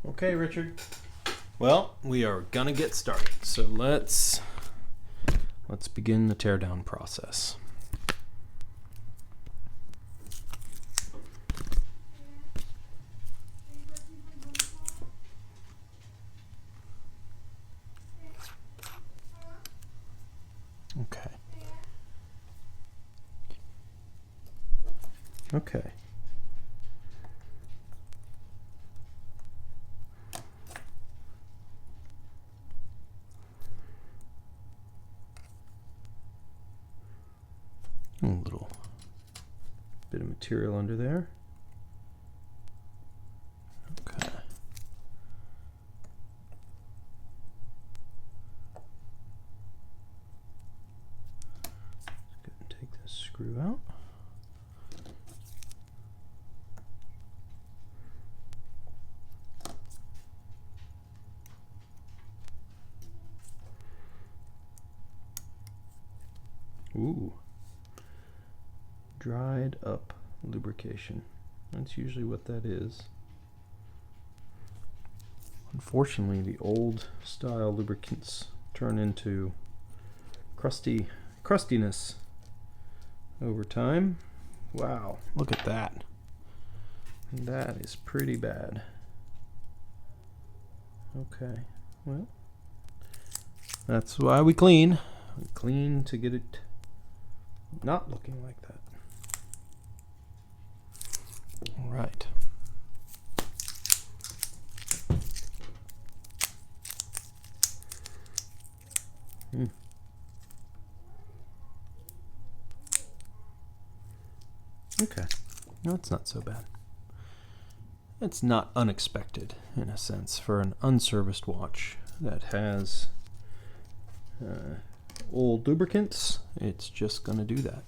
Okay, Richard. Well, we are gonna get started. So let's begin the teardown process. Okay. Okay. A little bit of material under there. Okay. Let's go and take this screw out. Ooh. Dried up lubrication. That's usually what that is. Unfortunately, the old style lubricants turn into crustiness over time. Wow, look at that. That is pretty bad. Okay, well, that's why we clean. We clean to get it not looking like that. All right. Okay, no, it's not so bad. It's not unexpected, in a sense, for an unserviced watch that has old lubricants. It's just going to do that.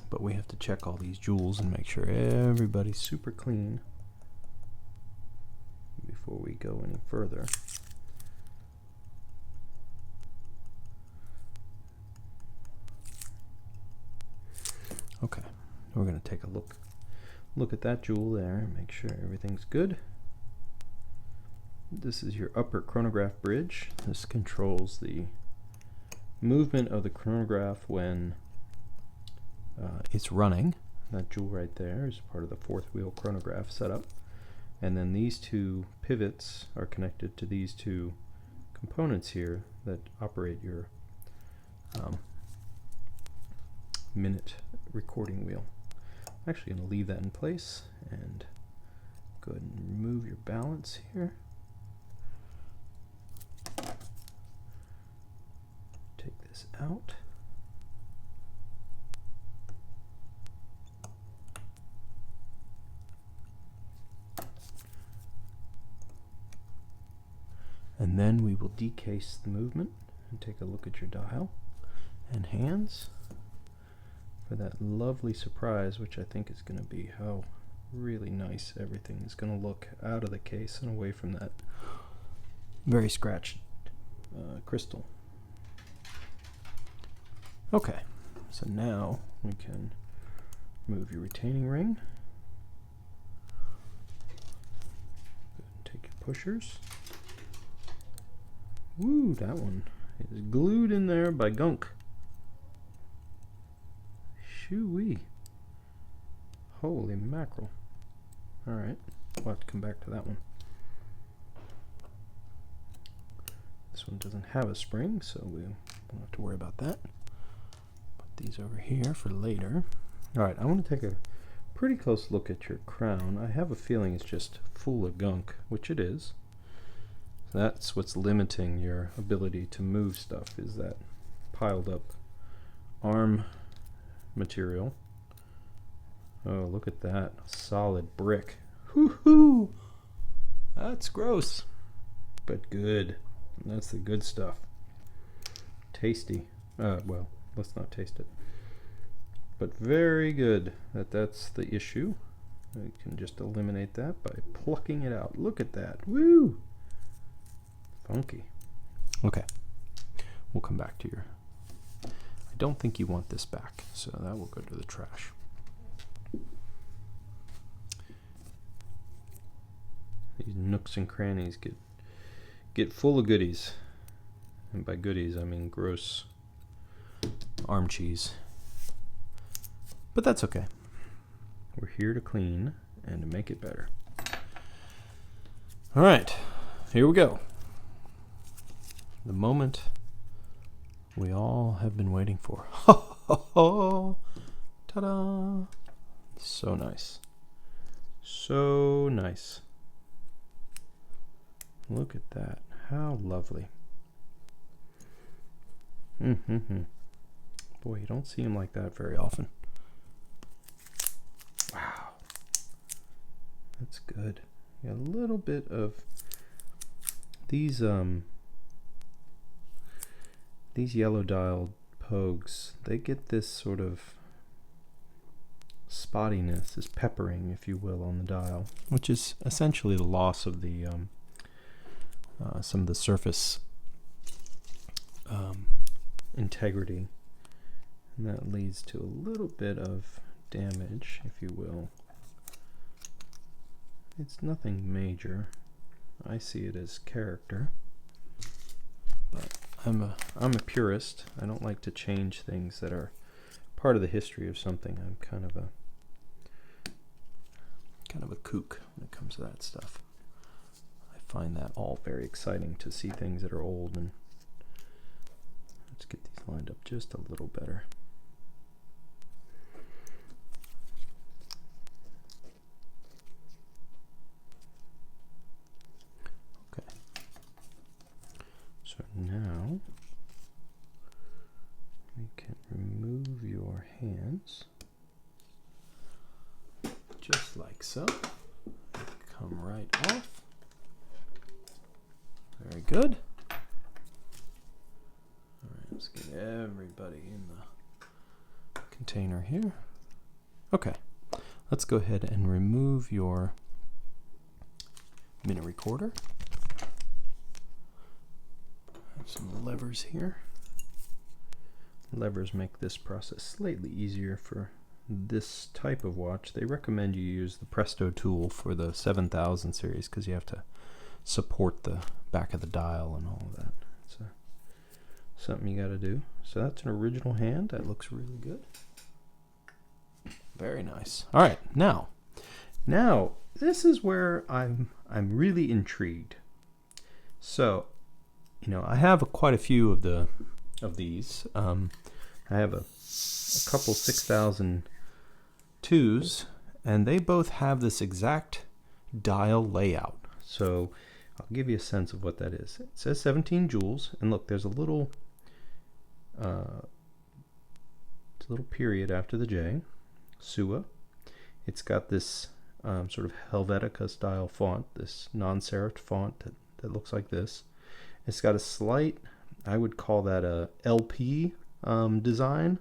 But we have to check all these jewels and make sure everybody's super clean before we go any further. Okay, we're going to take a look at that jewel there and make sure everything's good. This is your upper chronograph bridge. This controls the movement of the chronograph when it's running. That jewel right there is part of the fourth wheel chronograph setup. And then these two pivots are connected to these two components here that operate your minute recording wheel. I'm actually going to leave that in place and go ahead and remove your balance here. Take this out. And then we will decase the movement and take a look at your dial and hands for that lovely surprise, which I think is going to be how really nice everything is going to look out of the case and away from that very scratched crystal. Okay, so now we can move your retaining ring. Take your pushers. Woo, that one is glued in there by gunk. Shoo-wee. Holy mackerel. Alright, we'll have to come back to that one. This one doesn't have a spring, so we won't have to worry about that. Put these over here for later. Alright, I want to take a pretty close look at your crown. I have a feeling it's just full of gunk, which it is. That's what's limiting your ability to move stuff, is that piled up arm material. Oh, look at that. Solid brick. Hoo-hoo! That's gross, but good. That's the good stuff. Tasty. Well, let's not taste it. But very good. That's the issue. We can just eliminate that by plucking it out. Look at that. Woo! Funky. Okay, we'll come back to your... I don't think you want this back, so that will go to the trash. These nooks and crannies get full of goodies. And by goodies, I mean gross arm cheese. But that's okay. We're here to clean and to make it better. All right, here we go. The moment we all have been waiting for. Ho, ho, ho. Ta-da. So nice. So nice. Look at that. How lovely. Boy, you don't see them like that very often. Wow. That's good. Got a little bit of these yellow dialed Pogues. They get this sort of spottiness, this peppering, if you will, on the dial, which is essentially the loss of the some of the surface integrity, and that leads to a little bit of damage, if you will. It's nothing major. I see it as character, but I'm a purist. I don't like to change things that are part of the history of something. I'm kind of a kook when it comes to that stuff. I find that all very exciting to see things that are old. And let's get these lined up just a little better. Okay. So now we can remove your hands just like so. Come right off. Very good. All right, let's get everybody in the container here. Okay, let's go ahead and remove your minute recorder. Have some levers here. Levers make this process slightly easier for this type of watch. They recommend you use the Presto tool for the 7000 series because you have to support the back of the dial and all of that. It's something you got to do. So that's an original hand. That looks really good. Very nice. All right, now this is where I'm really intrigued. So, you know, I have quite a few of these. I have a couple 6002s, and they both have this exact dial layout. So I'll give you a sense of what that is. It says 17 joules, and look, there's a little period after the J, SUA. It's got this sort of Helvetica style font, this non-serif font that looks like this. It's got a slight, I would call that a LP design,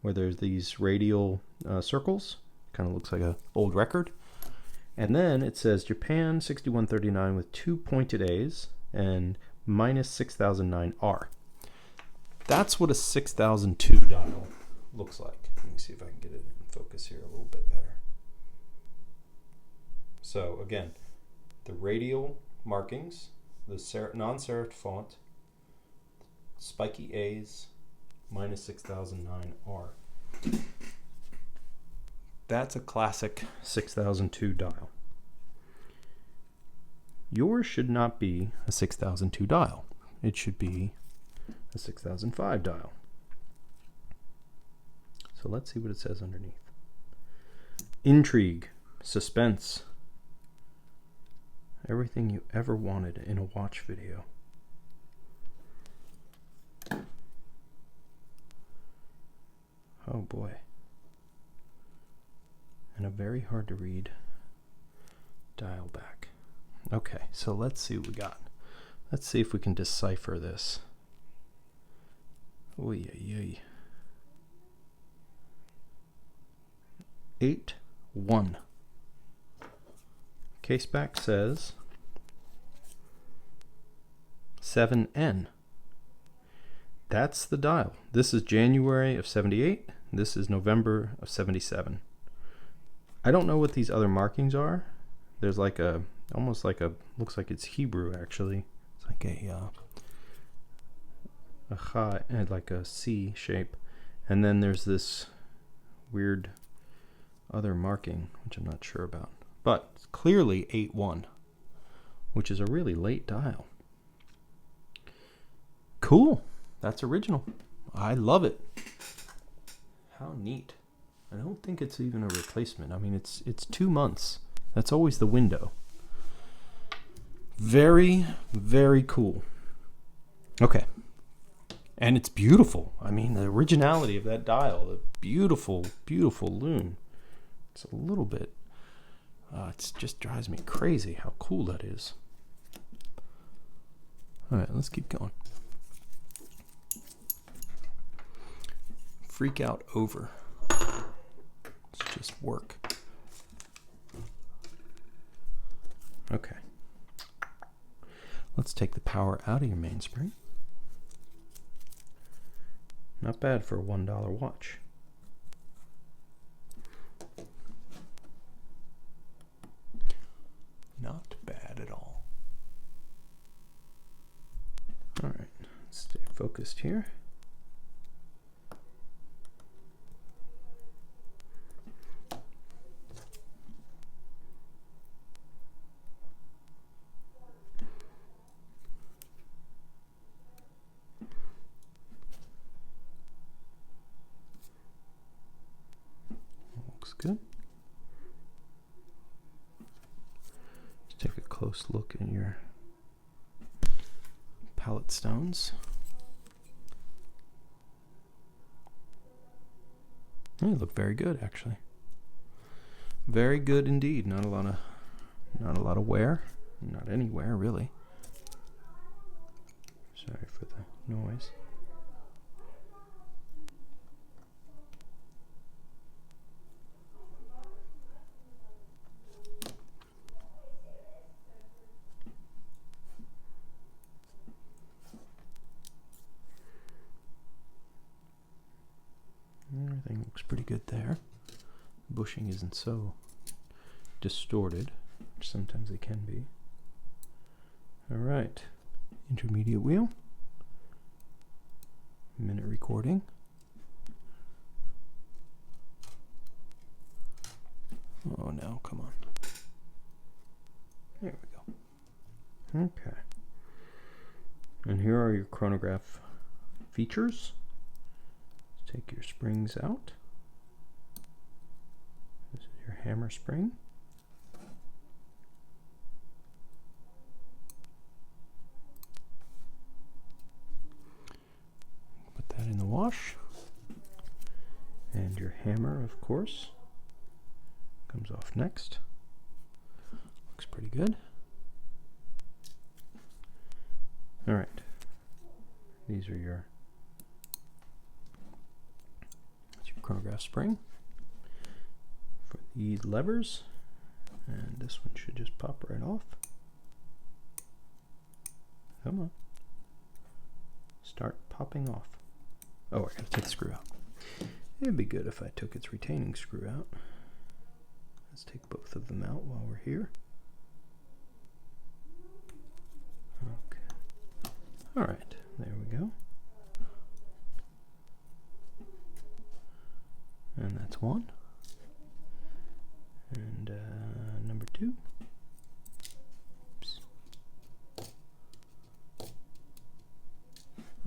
where there's these radial circles. Kind of looks like an old record. And then it says Japan 6139 with 2 pointed A's and minus 6009R. That's what a 6002 dial looks like. Let me see if I can get it in focus here a little bit better. So again, the radial markings, the non-serif font, spiky A's, minus 6009R. That's a classic 6002 dial. Yours should not be a 6002 dial. It should be a 6005 dial. So let's see what it says underneath. Intrigue, suspense, everything you ever wanted in a watch video. Oh boy. And a very hard to read dial back. Okay, so let's see what we got. Let's see if we can decipher this. Oy, oy, oy. 8-1. Caseback says 7N. That's the dial. This is January of 78. This is November of 77. I don't know what these other markings are. There's like a almost like looks like it's Hebrew actually. It's like a chai, like a C shape, and then there's this weird other marking which I'm not sure about, but it's clearly 8-1, which is a really late dial. Cool. That's original. I love it. How neat. I don't think it's even a replacement. I mean, it's 2 months. That's always the window. Very, very cool. Okay. And it's beautiful. I mean, the originality of that dial, the beautiful, beautiful loon. It's a little bit, it just drives me crazy how cool that is. All right, let's keep going. Freak out over. Let's just work. Okay. Let's take the power out of your mainspring. Not bad for a $1 watch. Not bad at all. All right, let's stay focused here. Looks good. Let's take a close look at your palette stones. They look very good, actually. Very good indeed. Not a lot of wear. Not any wear, really. Sorry for the noise. Everything looks pretty good there. Bushing isn't so distorted, which sometimes it can be. All right, intermediate wheel. Minute recording. Oh no, come on. There we go. Okay. And here are your chronograph features. Take your springs out. This is your hammer spring. Put that in the wash. And your hammer, of course, comes off next. Looks pretty good. All right. These are your chronograph spring for these levers, and this one should just pop right off. Come on, start popping off. Oh, I gotta take the screw out. It'd be good if I took its retaining screw out. Let's take both of them out while we're here. Okay. All right, there we go. And that's one. And number two. Oops.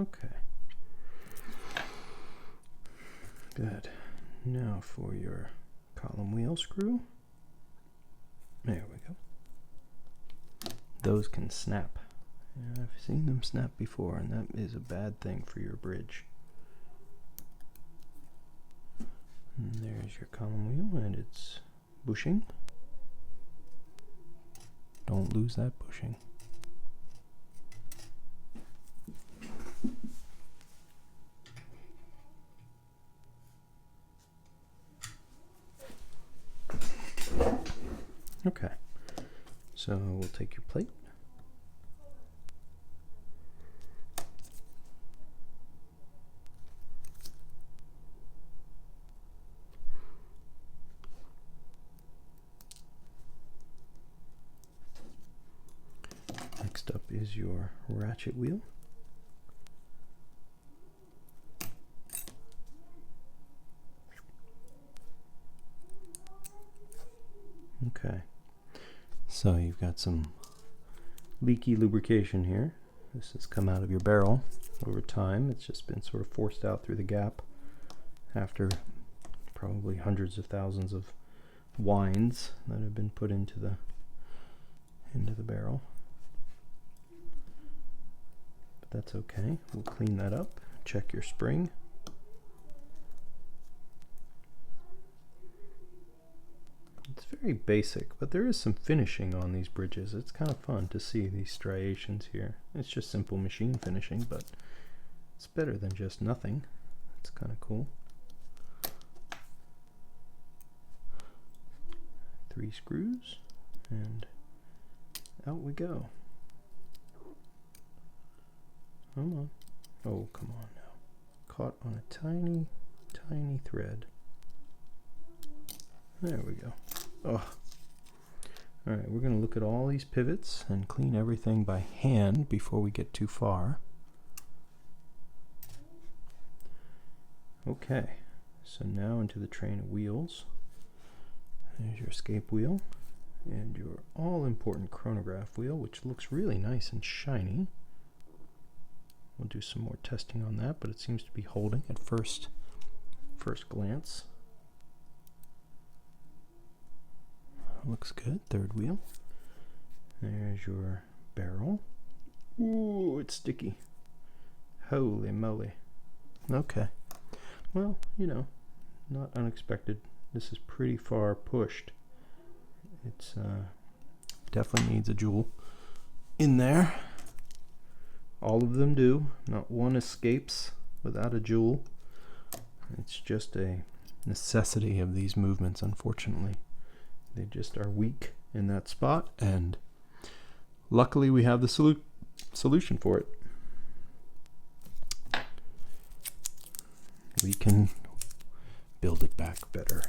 Okay. Good. Now for your column wheel screw. There we go. Those can snap. Yeah, I've seen them snap before, and that is a bad thing for your bridge. And there's your column wheel and its bushing. Don't lose that bushing. Okay, so we'll take your plate. is your ratchet wheel. Okay, so you've got some leaky lubrication here. This has come out of your barrel over time. It's just been sort of forced out through the gap after probably hundreds of thousands of winds that have been put into the barrel. But that's okay. We'll clean that up. Check your spring. It's very basic, but there is some finishing on these bridges. It's kind of fun to see these striations here. It's just simple machine finishing, but it's better than just nothing. It's kind of cool. 3 screws, and out we go. Come on. Oh, come on now. Caught on a tiny, tiny thread. There we go. Oh. Alright, we're going to look at all these pivots and clean everything by hand before we get too far. Okay, so now into the train of wheels. There's your escape wheel and your all-important chronograph wheel, which looks really nice and shiny. We'll do some more testing on that, but it seems to be holding at first glance. Looks good. Third wheel. There's your barrel. Ooh, it's sticky. Holy moly. Okay. Well, you know, not unexpected. This is pretty far pushed. It's definitely needs a jewel in there. All of them do. Not one escapes without a jewel. It's just a necessity of these movements, unfortunately. They just are weak in that spot, and luckily we have the solution for it. We can build it back better.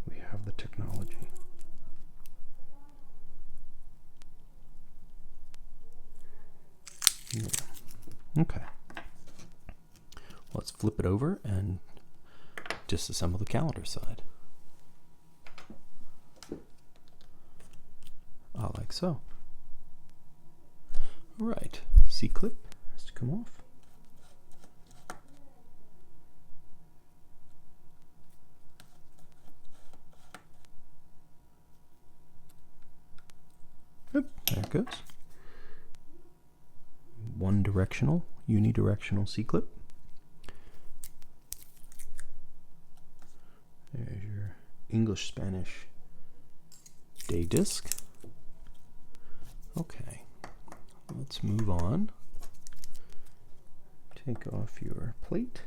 We have the technology. Yeah. Okay. Let's flip it over and disassemble the calendar side. Like so. Alright, C-clip has to come off. Yep, there it goes. One directional, unidirectional C-clip. There's your English-Spanish day disc. Okay, let's move on. Take off your plate.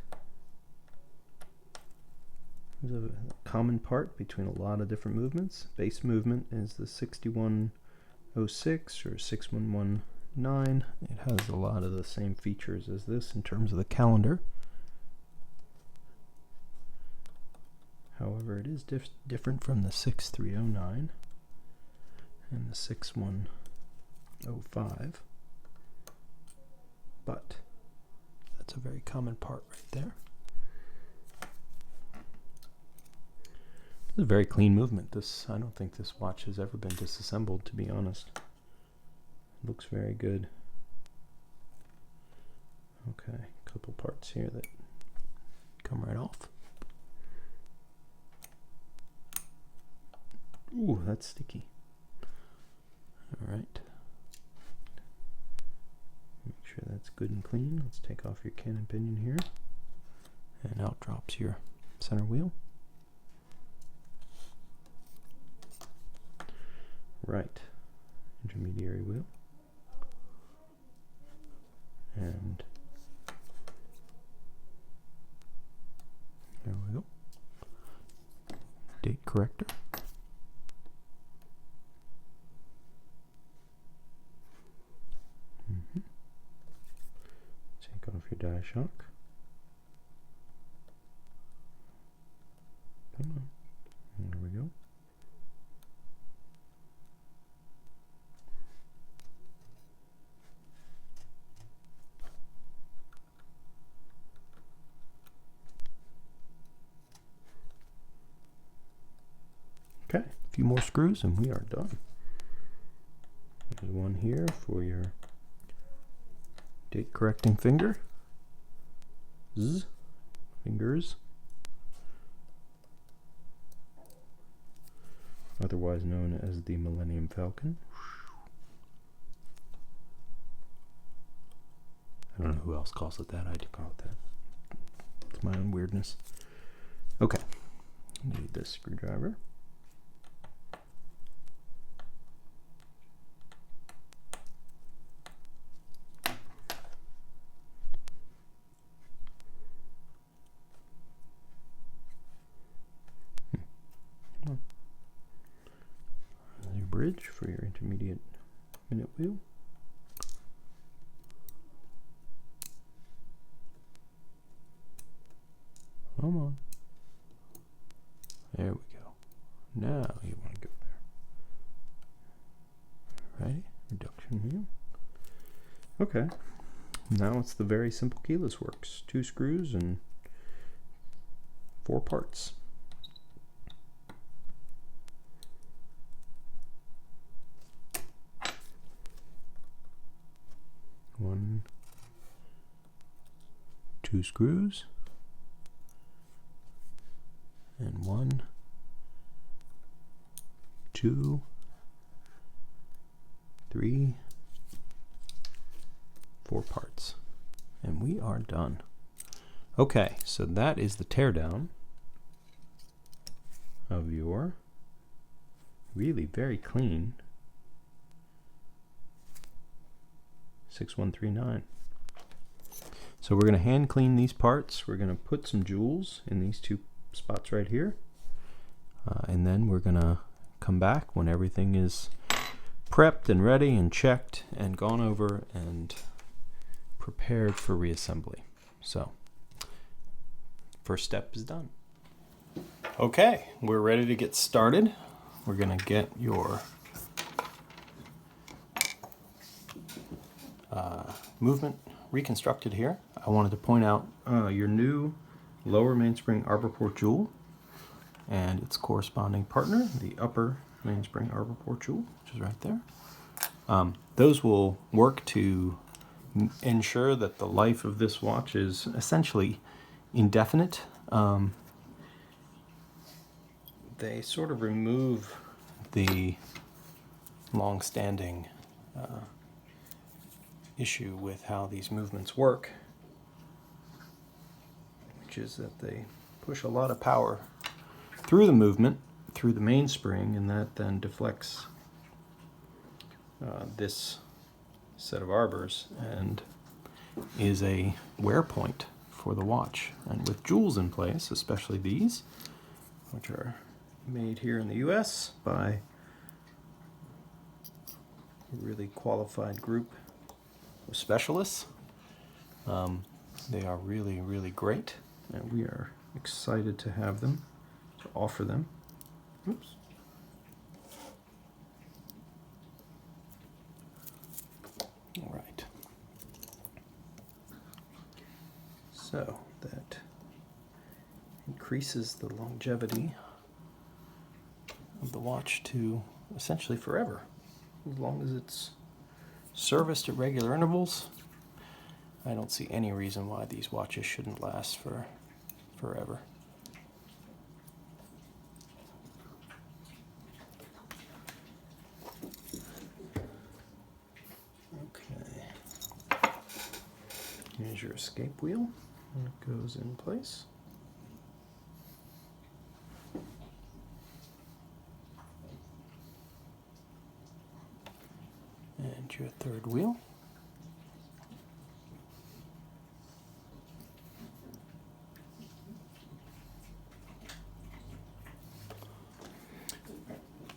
There's a common part between a lot of different movements. Base movement is the 6106 or 6119. It has a lot of the same features as this in terms of the calendar. However, it is different from the 6309 and the 6105, but that's a very common part right there. It's a very clean movement. I don't think this watch has ever been disassembled, to be honest. It looks very good. Okay, a couple parts here that come right off. Ooh, that's sticky. All right. Make sure that's good and clean. Let's take off your cannon pinion here. And out drops your center wheel. Right. Intermediary wheel. And there we go. Date corrector. Take off your die shock. Come on. There we go. A few more screws and we are done. There's one here for your date correcting finger. Zzz. Fingers. Otherwise known as the Millennium Falcon. I don't know who else calls it that. I do call it that. It's my own weirdness. Okay. Need this screwdriver. Your bridge for your intermediate minute wheel. Come on. There we go. Now you want to go there. Right? Reduction wheel. Okay. Now it's the very simple keyless works. 2 screws and 4 parts. One, 2 screws. And 1, 2, 3, 4 parts. And we are done. Okay, so that is the teardown of your really very clean 6139. So we're going to hand clean these parts. We're going to put some jewels in these 2 spots right here, and then we're gonna come back when everything is prepped and ready and checked and gone over and prepared for reassembly. So first step is done. Okay, we're ready to get started. We're gonna get your movement reconstructed here. I wanted to point out your new lower mainspring arbor port jewel and its corresponding partner, the upper mainspring arbor port jewel, which is right there. Those will work to ensure that the life of this watch is essentially indefinite. They sort of remove the long-standing issue with how these movements work, which is that they push a lot of power through the movement, through the mainspring, and that then deflects this set of arbors and is a wear point for the watch. And with jewels in place, especially these, which are made here in the US by a really qualified group of specialists, they are really, really great. And we are excited to have them, to offer them. Oops. All right. So that increases the longevity of the watch to essentially forever, as long as it's serviced at regular intervals. I don't see any reason why these watches shouldn't last for forever. Okay. Here's your escape wheel. It goes in place. And your third wheel.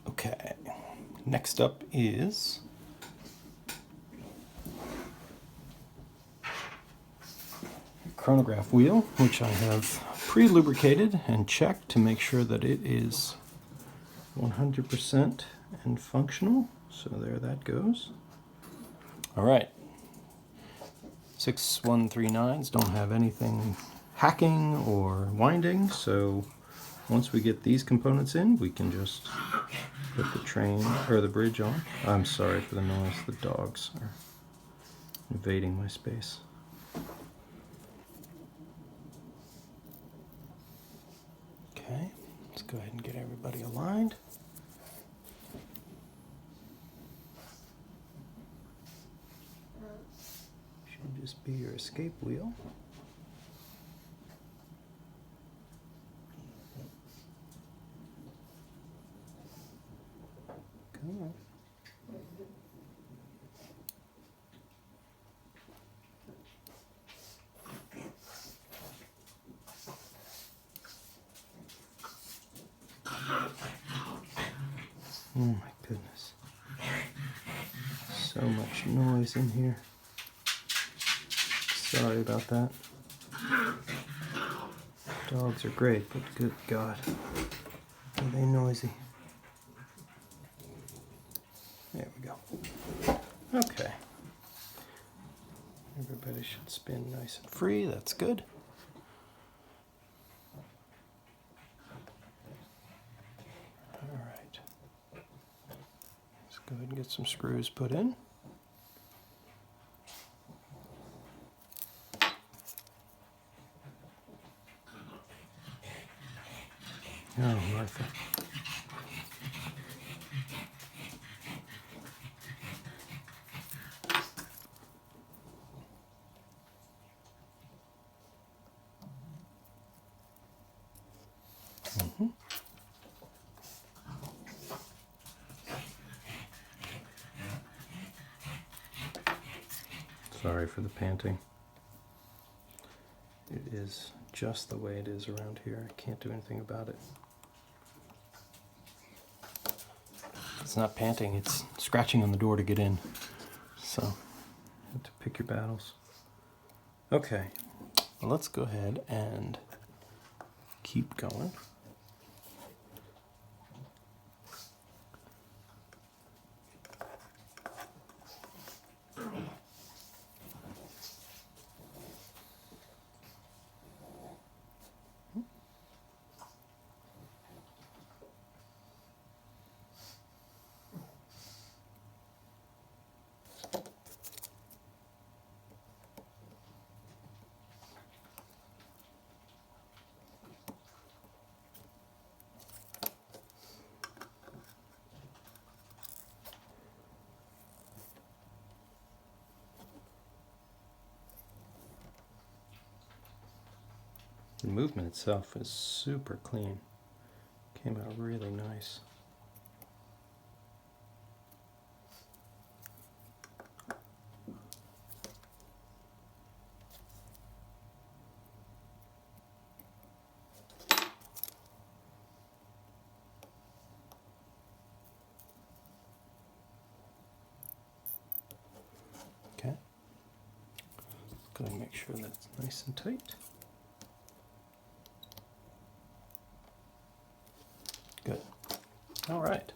Okay, next up is chronograph wheel, which I have pre-lubricated and checked to make sure that it is 100% and functional. So there that goes. All right, 6139s don't have anything hacking or winding, so once we get these components in, we can just Put the train, or the bridge on. I'm sorry for the noise, the dogs are invading my space. Okay, let's go ahead and get everybody aligned. Should just be your escape wheel. Come on. Oh my goodness. So much noise in here. Sorry about that. Dogs are great, but good God, are they noisy. There we go. Okay. Everybody should spin nice and free. That's good. All right. Let's go ahead and get some screws put in. Oh, Martha. Sorry for the panting. It is just the way it is around here. I can't do anything about it. It's not panting, it's scratching on the door to get in. So, you have to pick your battles. Okay, well, let's go ahead and keep going. The movement itself is super clean. Came out really nice. Okay. Go and make sure that's nice and tight. Good. All right.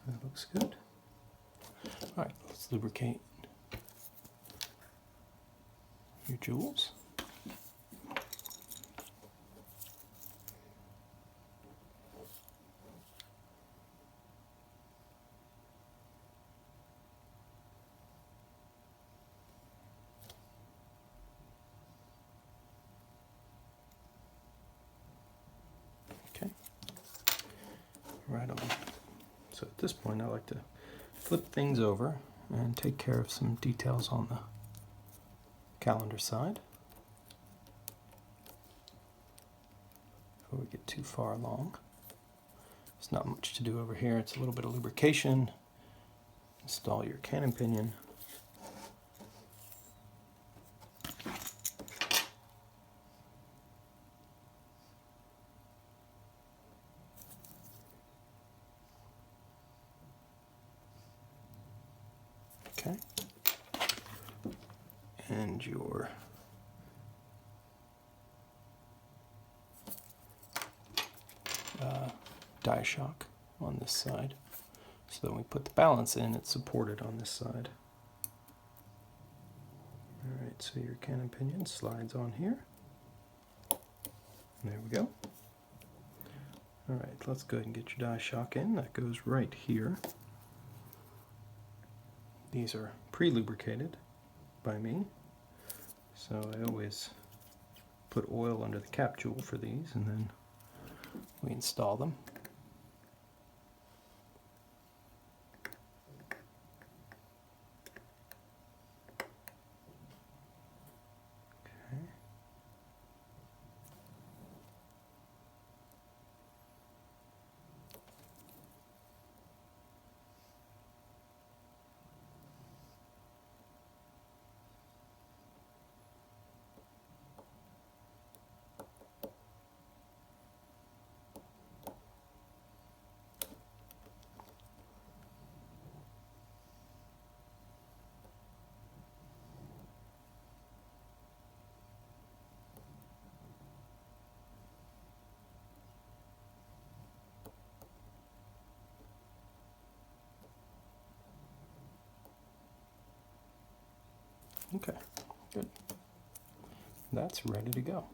That looks good. All right, let's lubricate your jewels. Right on. So at this point I like to flip things over and take care of some details on the calendar side before we get too far along. There's not much to do over here. It's a little bit of lubrication. Install your cannon pinion. Okay, and your die shock on this side. So that when we put the balance in, it's supported on this side. Alright, so your cannon pinion slides on here. There we go. Alright, let's go ahead and get your die shock in. That goes right here. These are pre-lubricated by me, so I always put oil under the cap jewel for these, and then we install them. Okay, good. That's ready to go.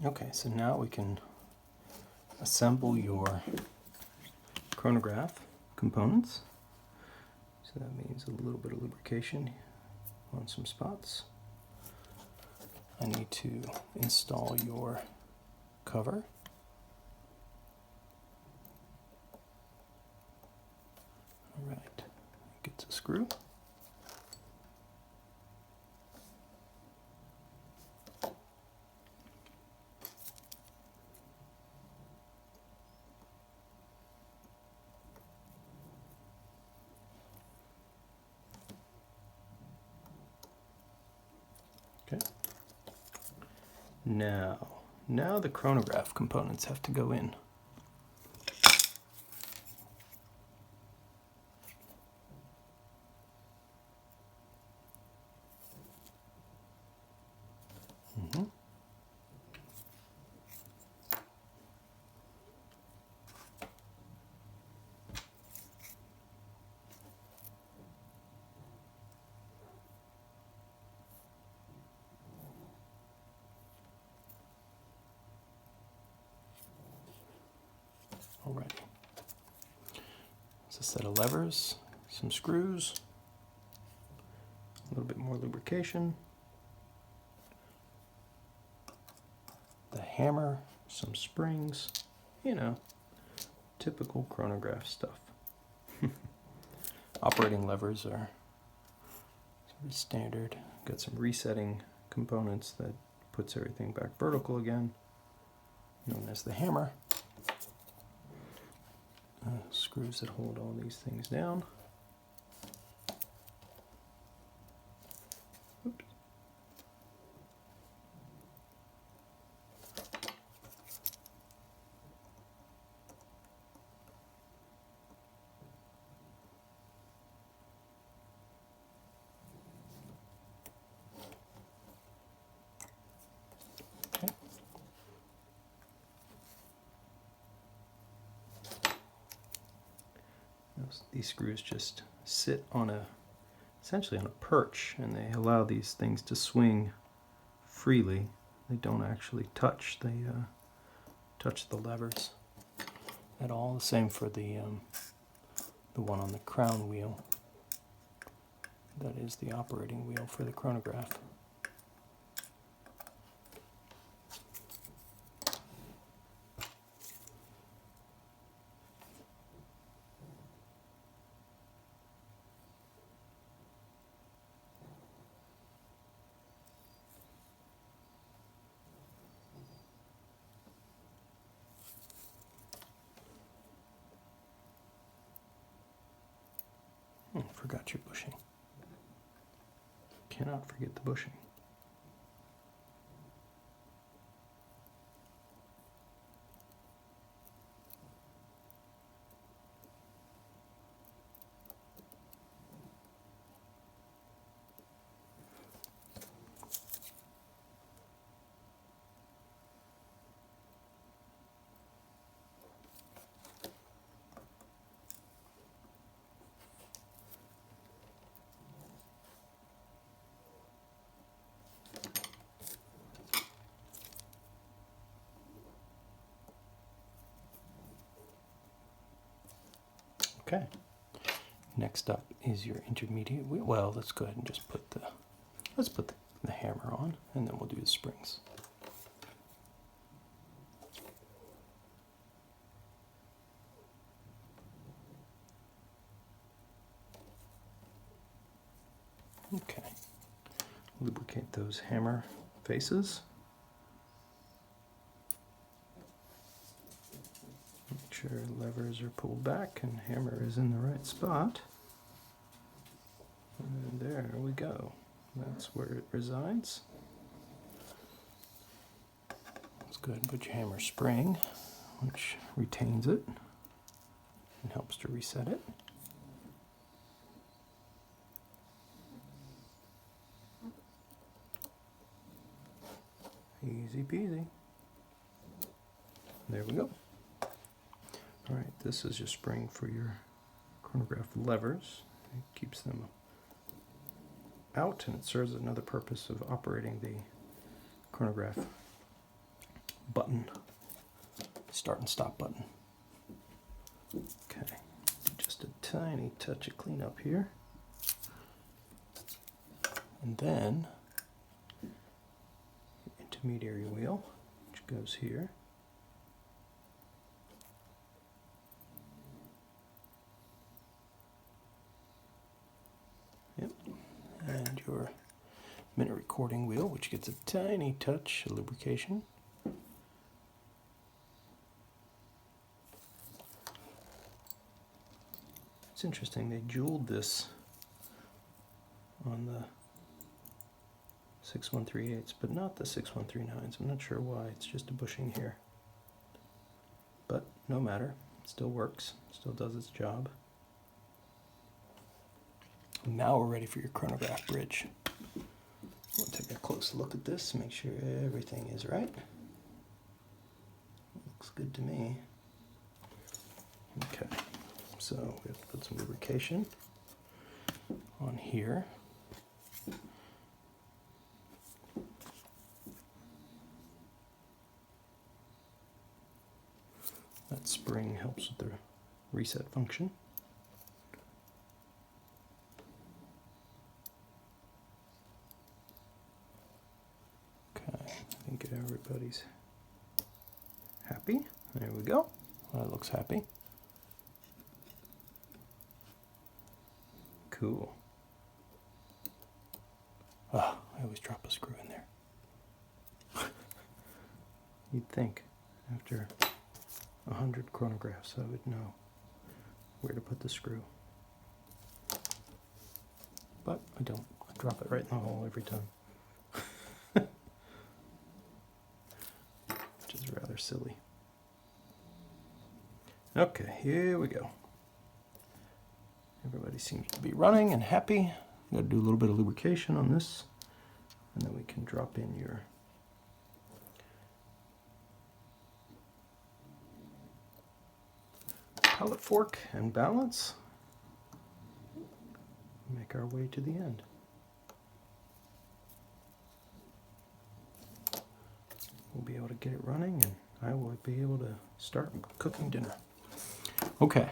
Okay, so now we can assemble your chronograph components. So that means a little bit of lubrication on some spots. I need to install your cover. Alright, gets a screw. Okay. Now the chronograph components have to go in. Alrighty. It's a set of levers, some screws, a little bit more lubrication, the hammer, some springs, you know, typical chronograph stuff. Operating levers are sort of standard. Got some resetting components that puts everything back vertical again, known as the hammer. Screws that hold all these things down. Oops. Okay. These screws just sit on essentially on a perch, and they allow these things to swing freely. They don't actually touch touch the levers at all. The same for the one on the crown wheel. That is the operating wheel for the chronograph. Forgot your bushing. Cannot forget the bushing. Okay. Next up is your intermediate wheel. Well, let's go ahead and just put the hammer on, and then we'll do the springs. Okay. Lubricate those hammer faces. Make sure levers are pulled back and hammer is in the right spot. And there we go. That's where it resides. Let's go ahead and put your hammer spring, which retains it and helps to reset it. Easy peasy. There we go. All right, this is your spring for your chronograph levers. It keeps them out, and it serves another purpose of operating the chronograph button, start and stop button. Okay, just a tiny touch of cleanup here. And then intermediary wheel, which goes here. Yep. And your minute recording wheel, which gets a tiny touch of lubrication. It's interesting, they jeweled this on the 6138s, but not the 6139s. I'm not sure why. It's just a bushing here. But no matter. It still works. Still does its job. Now we're ready for your chronograph bridge. We'll take a close look at this, make sure everything is right. Looks good to me. Okay, so we have to put some lubrication on here. That spring helps with the reset function. Okay, I think everybody's happy. There we go. That looks happy. Cool. Ah, I always drop a screw in there. You'd think after 100 chronographs I would know where to put the screw. But I don't. I drop it right in the hole every time. Which is rather silly. Okay, here we go. Everybody seems to be running and happy. I'm going to do a little bit of lubrication on this, and then we can drop in your pallet fork and balance. Make our way to the end. We'll be able to get it running, and I will be able to start cooking dinner. Okay.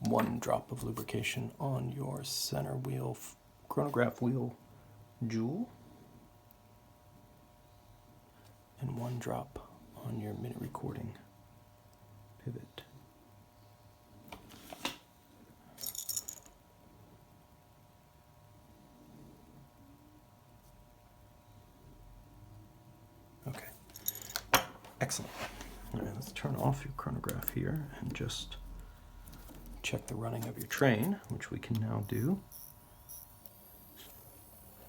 1 drop of lubrication on your center wheel, chronograph wheel jewel, and 1 drop on your minute recording pivot. Okay, excellent. All right, let's turn off your chronograph here and just check the running of your train, which we can now do.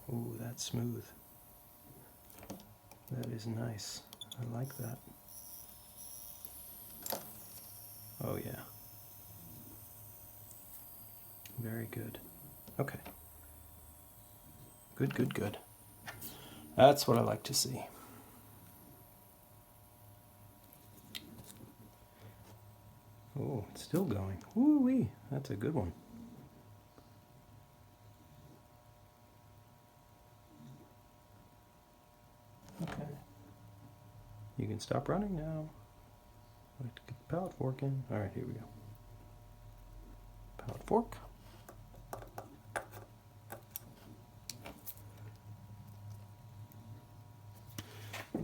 Ooh, that's smooth. That is nice. I like that. Oh yeah. Very good. Okay. Good, good, good. That's what I like to see. Oh, it's still going. Woo-wee. That's a good one. Okay. You can stop running now. I have to get the pallet fork in. All right, here we go. pallet fork.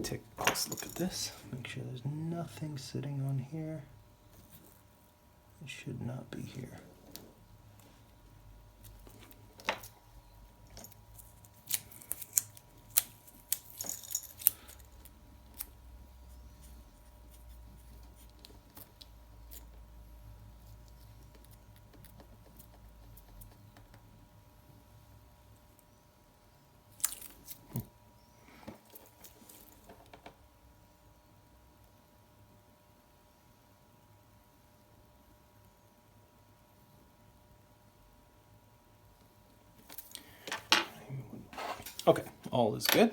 Take a close look at this. Make sure there's nothing sitting on here. It should not be here. Okay, all is good.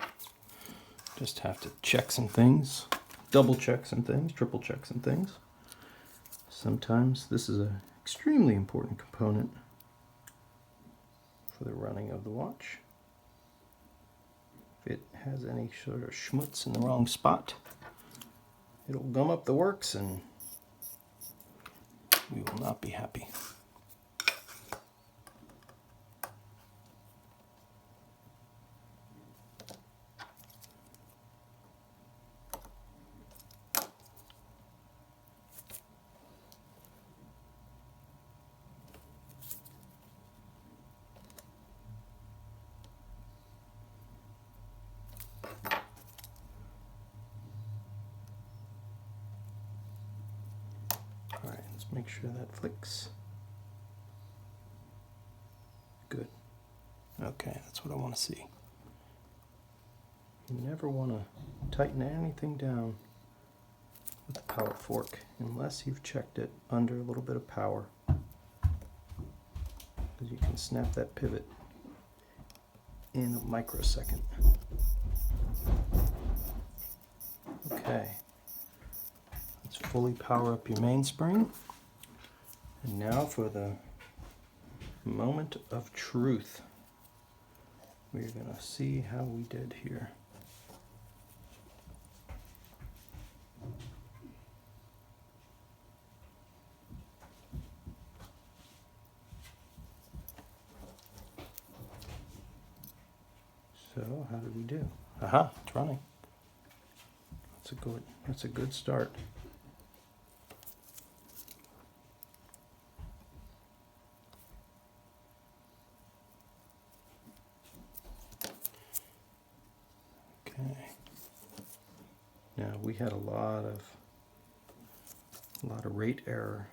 Just have to check some things, double check some things, triple check some things. Sometimes this is an extremely important component for the running of the watch. If it has any sort of schmutz in the wrong spot, it'll gum up the works and we will not be happy. Alright, let's make sure that flicks. Good. Okay, that's what I want to see. You never want to tighten anything down with the pallet fork unless you've checked it under a little bit of power, because you can snap that pivot in a microsecond. Okay. Let's fully power up your mainspring. And now for the moment of truth. We're going to see how we did here. So, how did we do? Aha, it's running. That's a good start. Okay. Now we had a lot of rate error.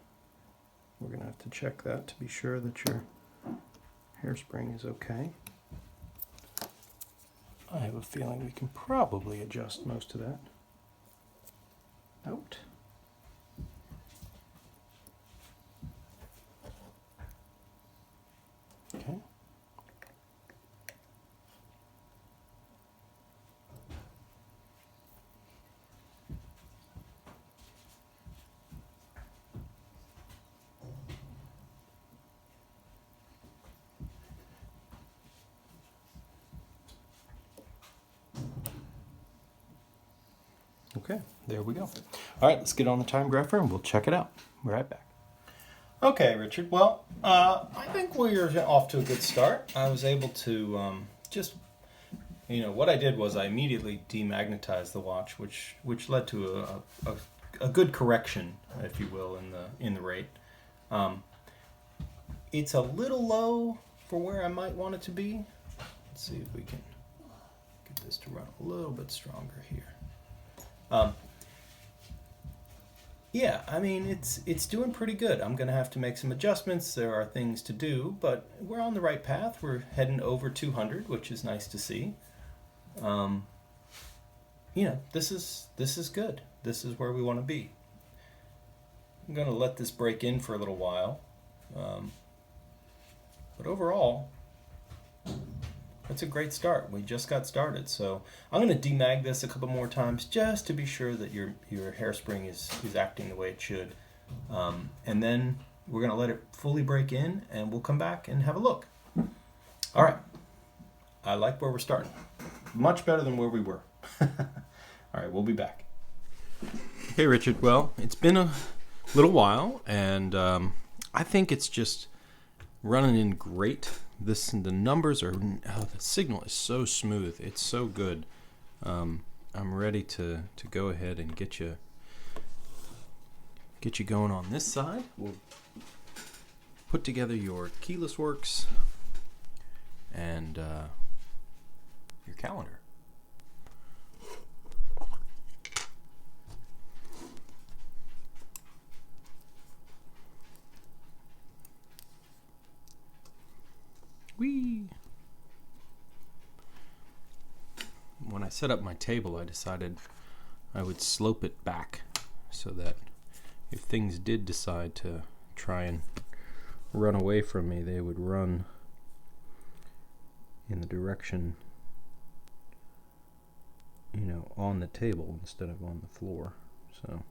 We're going to have to check that to be sure that your hairspring is okay. I have a feeling we can probably adjust most of that out. Okay. Okay, there we go. All right, let's get on the time grapher and we'll check it out. We're right back. Okay, Richard. Well, I think we're off to a good start. I was able to what I did was I immediately demagnetized the watch, which led to a good correction, if you will, in the rate. It's a little low for where I might want it to be. Let's see if we can get this to run a little bit stronger here. Yeah, I mean, it's doing pretty good. I'm going to have to make some adjustments. There are things to do, but we're on the right path. We're heading over 200, which is nice to see. This is good. This is where we want to be. I'm going to let this break in for a little while. But overall, that's a great start. We just got started. So I'm going to demag this a couple more times just to be sure that your hairspring is acting the way it should. And then we're going to let it fully break in and we'll come back and have a look. All right. I like where we're starting. Much better than where we were. All right, we'll be back. Hey, Richard. Well, it's been a little while, and I think it's just running in great. The numbers are, the signal is so smooth. It's so good. I'm ready to go ahead and get you going on this side. We'll put together your keyless works and your calendar. Whee! When I set up my table, I decided I would slope it back so that if things did decide to try and run away from me, they would run in the direction, on the table instead of on the floor. So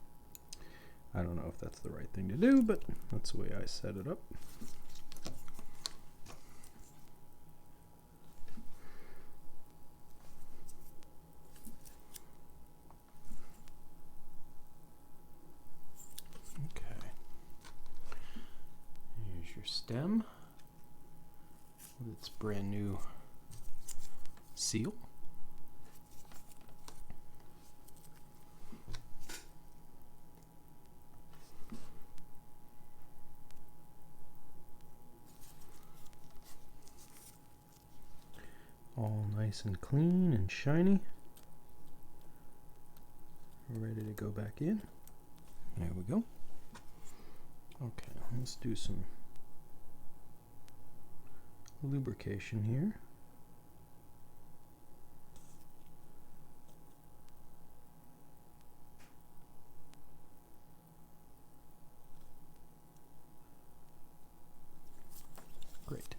I don't know if that's the right thing to do, but that's the way I set it up. Stem with its brand new seal. All nice and clean and shiny. Ready to go back in. There we go. Okay, let's do some lubrication here. Great.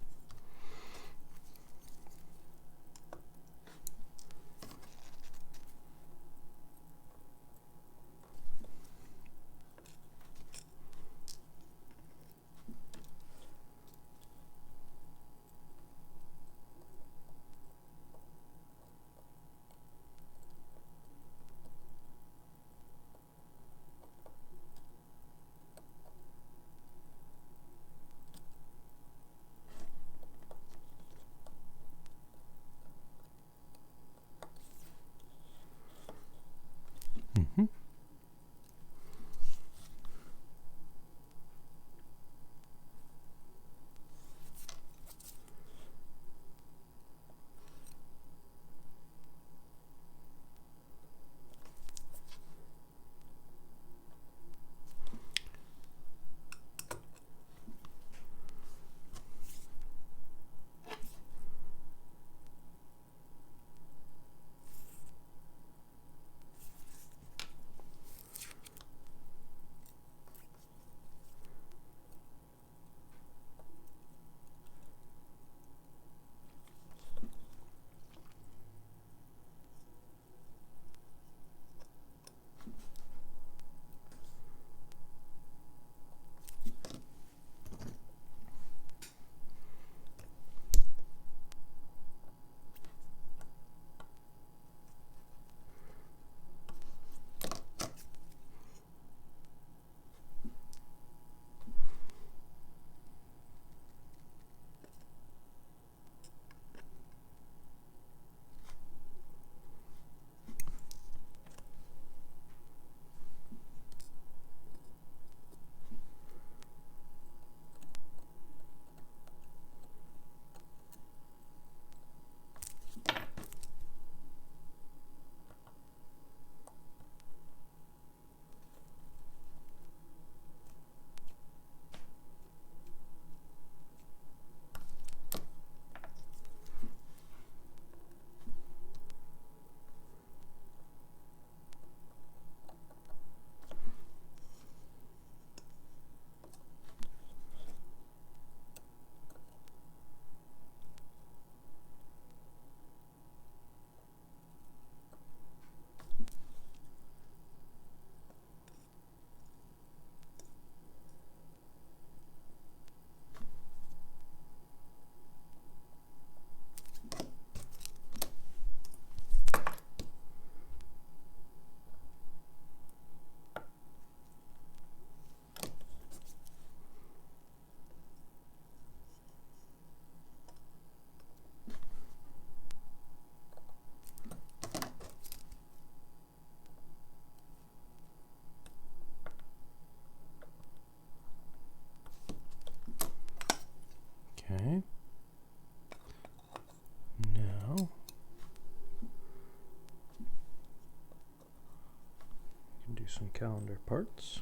calendar parts.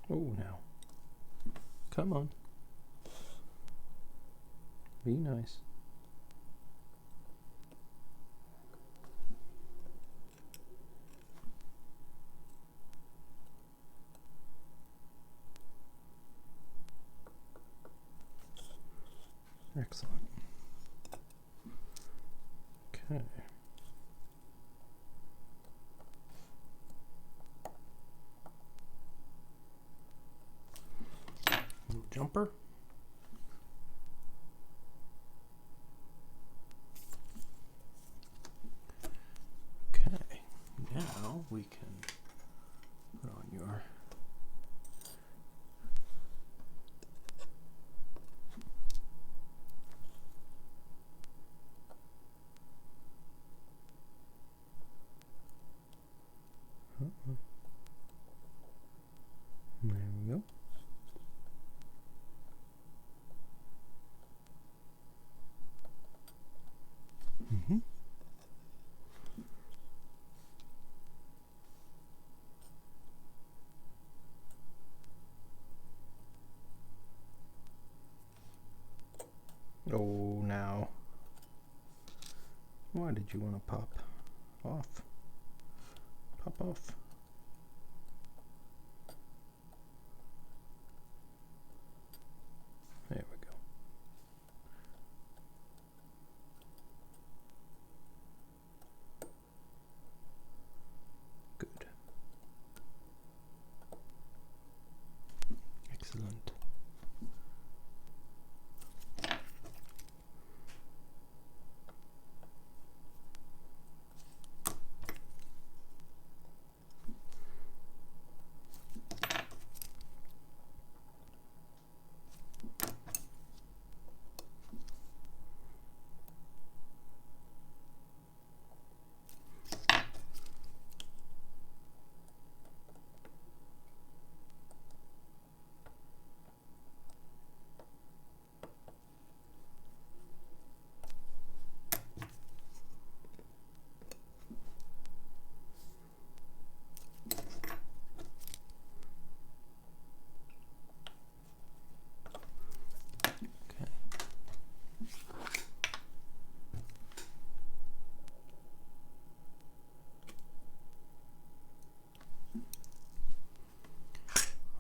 Oh, now. Come on. Be nice. Excellent. Okay. Little jumper. Okay, now we can put on your there we go. Mm-hmm. Oh, now. Why did you want to pop off? Pop off. There we go. Good. Excellent.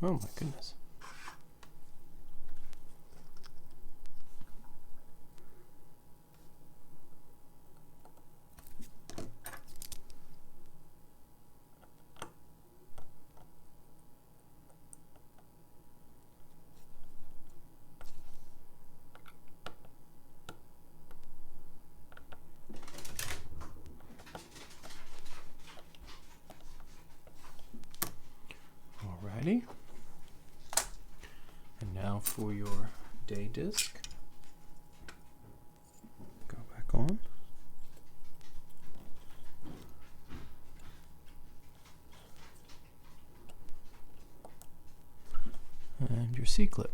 Oh my goodness. Alrighty. And now for your day disc. Go back on. And your C-clip.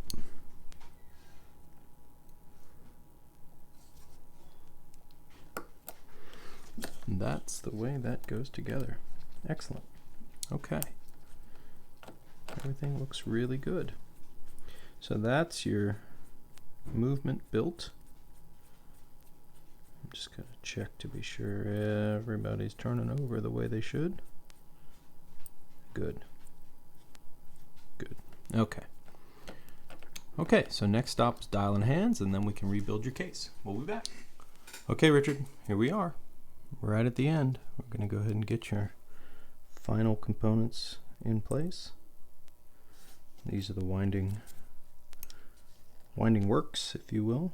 And that's the way that goes together. Excellent. Okay. Everything looks really good. So that's your movement built. I'm just going to check to be sure everybody's turning over the way they should. Good. Good. Okay. Okay, so next stop's dial in hands, and then we can rebuild your case. We'll be back. Okay, Richard, here we are. Right at the end. We're going to go ahead and get your final components in place. These are the winding works, if you will.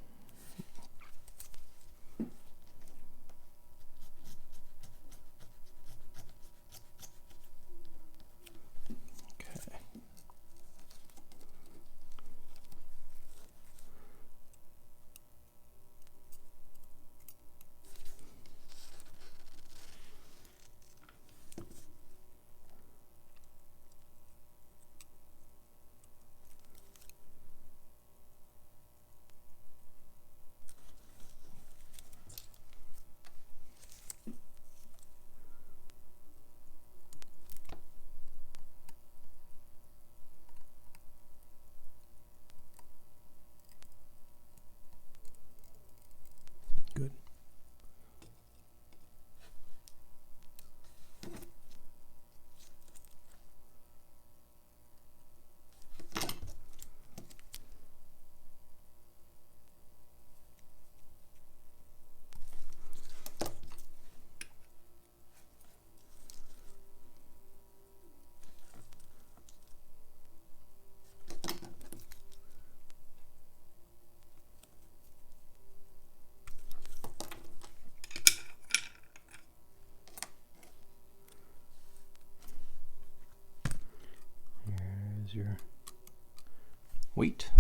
Wait.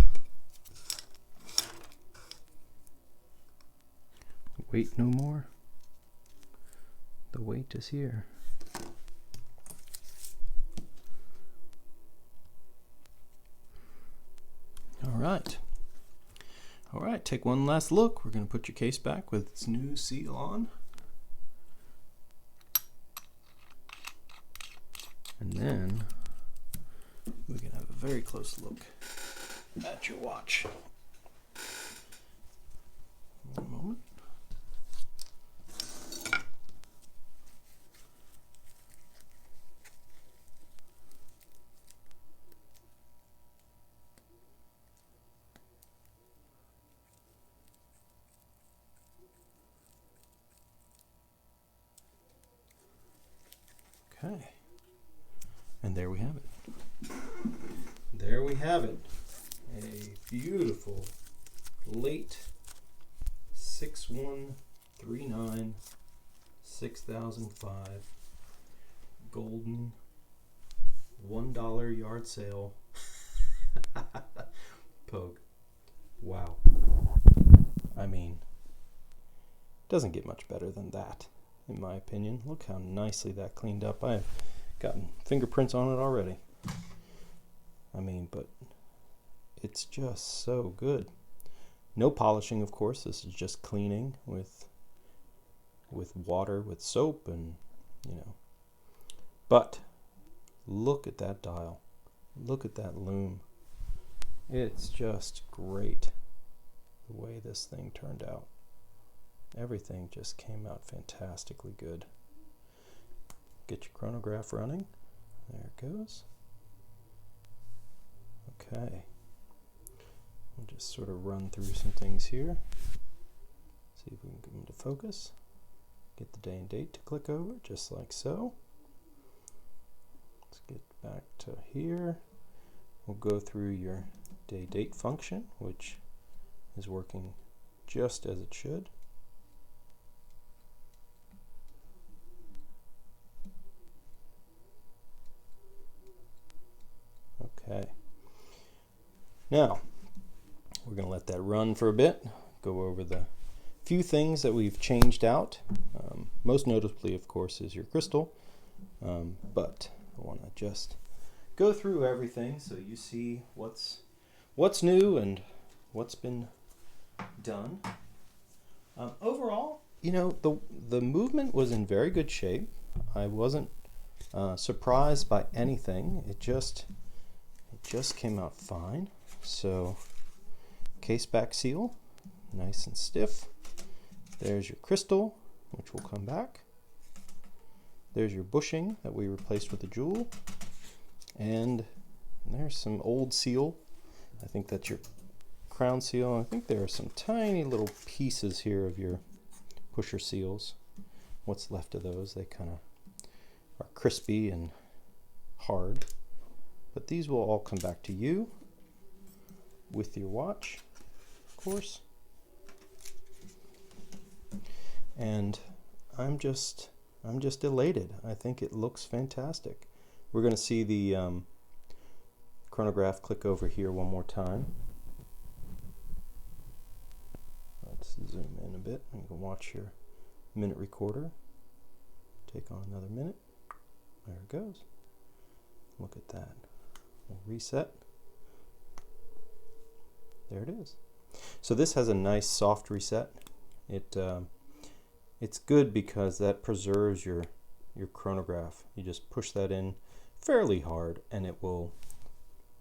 Wait no more. The wait is here. All right. All right, take one last look. We're going to put your case back with its new seal on. And then we can have a very close look at your watch. One moment. Okay. And there we have it. There we have it. A beautiful late 6139 6005 golden $1 yard sale Pogue. Wow. I mean, doesn't get much better than that, in my opinion. Look how nicely that cleaned up. I've gotten fingerprints on it already. I mean, but it's just so good. No polishing, of course. This is just cleaning with water, with soap, and you know. But look at that dial. Look at that loom. It's just great the way this thing turned out. Everything just came out fantastically good. Get your chronograph running. There it goes. Okay. We'll just sort of run through some things here. See if we can get them to focus. Get the day and date to click over, just like so. Let's get back to here. We'll go through your day-date function, which is working just as it should. Okay. Now, we're going to let that run for a bit, go over the few things that we've changed out. Most notably, of course, is your crystal, but I want to just go through everything so you see what's new and what's been done. Overall, you know, the movement was in very good shape. I wasn't surprised by anything. It just came out fine. So case back seal, nice and stiff. There's your crystal, which will come back. There's your bushing that we replaced with a jewel. And there's some old seal. I think that's your crown seal. I think there are some tiny little pieces here of your pusher seals. What's left of those, they kind of are crispy and hard. But these will all come back to you with your watch, of course. And I'm just elated. I think it looks fantastic. We're going to see the chronograph click over here one more time. Let's zoom in a bit. You can watch your minute recorder take on another minute. There it goes. Look at that. We'll reset. There it is. So this has a nice soft reset. It's good because that preserves your chronograph. You just push that in fairly hard and it will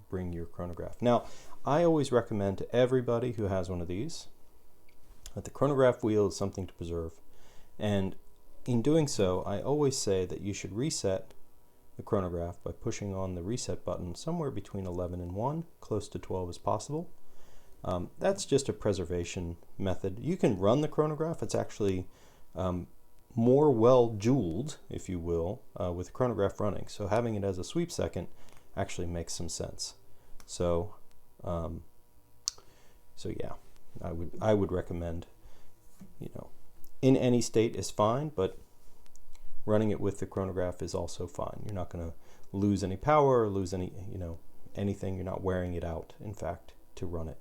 bring your chronograph. Now, I always recommend to everybody who has one of these that the chronograph wheel is something to preserve. And in doing so, I always say that you should reset the chronograph by pushing on the reset button somewhere between 11 and 1, close to 12 as possible. That's just a preservation method. You can run the chronograph. It's actually more well jeweled, if you will, with the chronograph running. So having it as a sweep second actually makes some sense. So, yeah, I would recommend, you know, in any state is fine, but running it with the chronograph is also fine. You're not going to lose any power or lose any, you know, anything. You're not wearing it out, in fact, to run it.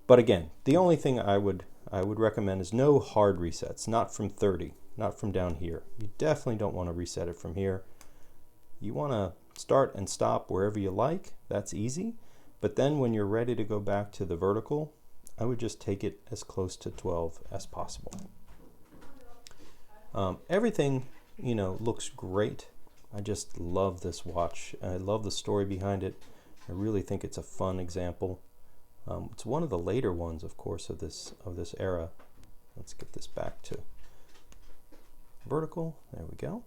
But again, the only thing I would recommend is no hard resets, not from 30, not from down here. You definitely don't want to reset it from here. You want to start and stop wherever you like. That's easy. But then when you're ready to go back to the vertical, I would just take it as close to 12 as possible. Everything, you know, looks great. I just love this watch. I love the story behind it. I really think it's a fun example. It's one of the later ones, of course, of this era. Let's get this back to vertical. There we go.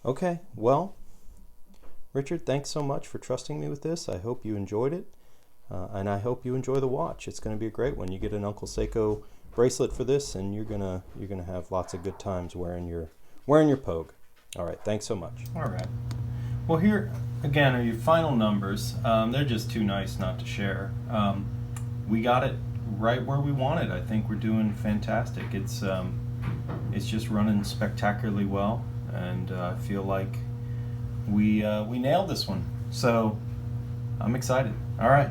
Okay, well, Richard, thanks so much for trusting me with this. I hope you enjoyed it, and I hope you enjoy the watch. It's going to be a great one. You get an Uncle Seiko bracelet for this, and you're gonna have lots of good times wearing your Pogue. All right, thanks so much. All right. Well, here again are your final numbers. They're just too nice not to share. We got it right where we wanted. I think we're doing fantastic. It's just running spectacularly well, and I feel like we nailed this one. So I'm excited. All right.